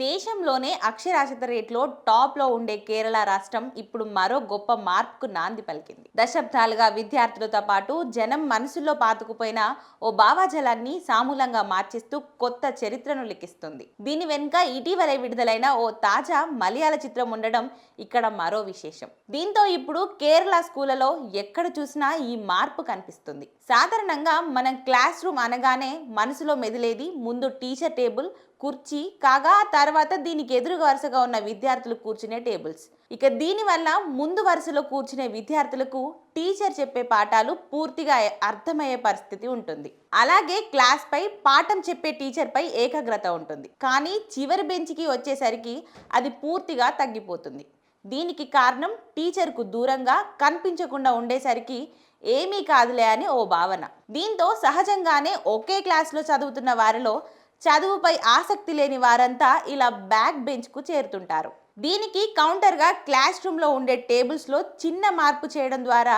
దేశంలోనే అక్షరాస్యత రేట్లో టాప్లో ఉండే కేరళ రాష్ట్రం ఇప్పుడు మరో గొప్ప మార్పుకు నాంది పలికింది. దశాబ్దాలుగా విద్యార్థులతో పాటు జనం మనసుల్లో పాతుకుపోయిన ఓ భావాజలాన్ని సమూలంగా మార్చేస్తూ కొత్త చరిత్రను లిఖిస్తుంది. దీని వెనుక ఇటీవలే విడుదలైన ఓ తాజా మలయాళ చిత్రం ఉండడం ఇక్కడ మరో విశేషం. దీంతో ఇప్పుడు కేరళ స్కూళ్లలో ఎక్కడ చూసినా ఈ మార్పు కనిపిస్తుంది. సాధారణంగా మనం క్లాస్ రూమ్ అనగానే మనసులో మెదిలేది ముందు టీచర్ టేబుల్, కుర్చీ కాగా తర్వాత దీనికి ఎదురుగా వరుసగా ఉన్న విద్యార్థులు కూర్చునే టేబుల్స్. ఇక దీనివల్ల ముందు వరుసలో కూర్చునే విద్యార్థులకు టీచర్ చెప్పే పాఠాలు పూర్తిగా అర్థమయ్యే పరిస్థితి ఉంటుంది. అలాగే క్లాస్ పై పాఠం చెప్పే టీచర్ పై ఏకాగ్రత ఉంటుంది. కానీ చివరి బెంచ్కి వచ్చేసరికి అది పూర్తిగా తగ్గిపోతుంది. దీనికి కారణం టీచర్కు దూరంగా కనిపించకుండా ఉండేసరికి ఏమీ కాదులే అని ఓ భావన. దీంతో సహజంగానే ఒకే క్లాస్లో చదువుతున్న వారిలో చదువుపై ఆసక్తి లేని వారంతా ఇలా బ్యాక్ బెంచ్కు చేరుతుంటారు. దీనికి కౌంటర్గా క్లాస్ రూమ్లో ఉండే టేబుల్స్లో చిన్న మార్పు చేయడం ద్వారా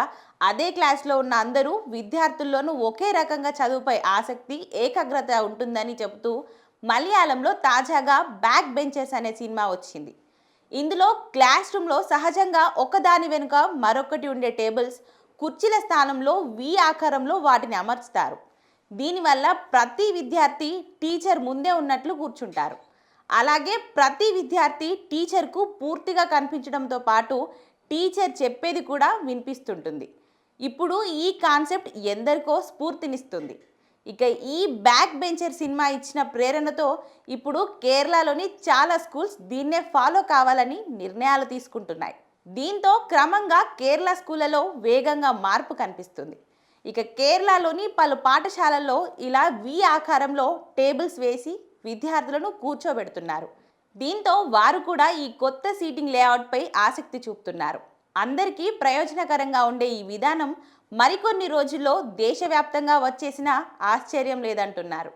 అదే క్లాస్లో ఉన్న అందరూ విద్యార్థుల్లోనూ ఒకే రకంగా చదువుపై ఆసక్తి, ఏకాగ్రత ఉంటుందని చెబుతూ మలయాళంలో తాజాగా బ్యాక్ బెంచెస్ అనే సినిమా వచ్చింది. ఇందులో క్లాస్ రూమ్లో సహజంగా ఒకదాని వెనుక మరొకటి ఉండే టేబుల్స్, కుర్చీల స్థానంలో వి ఆకారంలో వాటిని అమర్చుతారు. దీనివల్ల ప్రతి విద్యార్థి టీచర్ ముందే ఉన్నట్లు కూర్చుంటారు. అలాగే ప్రతి విద్యార్థి టీచర్కు పూర్తిగా కనిపించడంతో పాటు టీచర్ చెప్పేది కూడా వినిపిస్తుంటుంది. ఇప్పుడు ఈ కాన్సెప్ట్ ఎందరికో స్ఫూర్తినిస్తుంది. ఇక ఈ బ్యాక్ బెంచర్ సినిమా ఇచ్చిన ప్రేరణతో ఇప్పుడు కేరళలోని చాలా స్కూల్స్ దీన్నే ఫాలో కావాలని నిర్ణయాలు తీసుకుంటున్నాయి. దీంతో క్రమంగా కేరళ స్కూళ్లలో వేగంగా మార్పు కనిపిస్తుంది. ఇక కేరళలోని పలు పాఠశాలల్లో ఇలా వి ఆకారంలో టేబుల్స్ వేసి విద్యార్థులను కూర్చోబెడుతున్నారు. దీంతో వారు కూడా ఈ కొత్త సీటింగ్ లేఅవుట్పై ఆసక్తి చూపుతున్నారు. అందరికీ ప్రయోజనకరంగా ఉండే ఈ విధానం మరికొన్ని రోజుల్లో దేశవ్యాప్తంగా వచ్చేసినా ఆశ్చర్యం లేదంటున్నారు.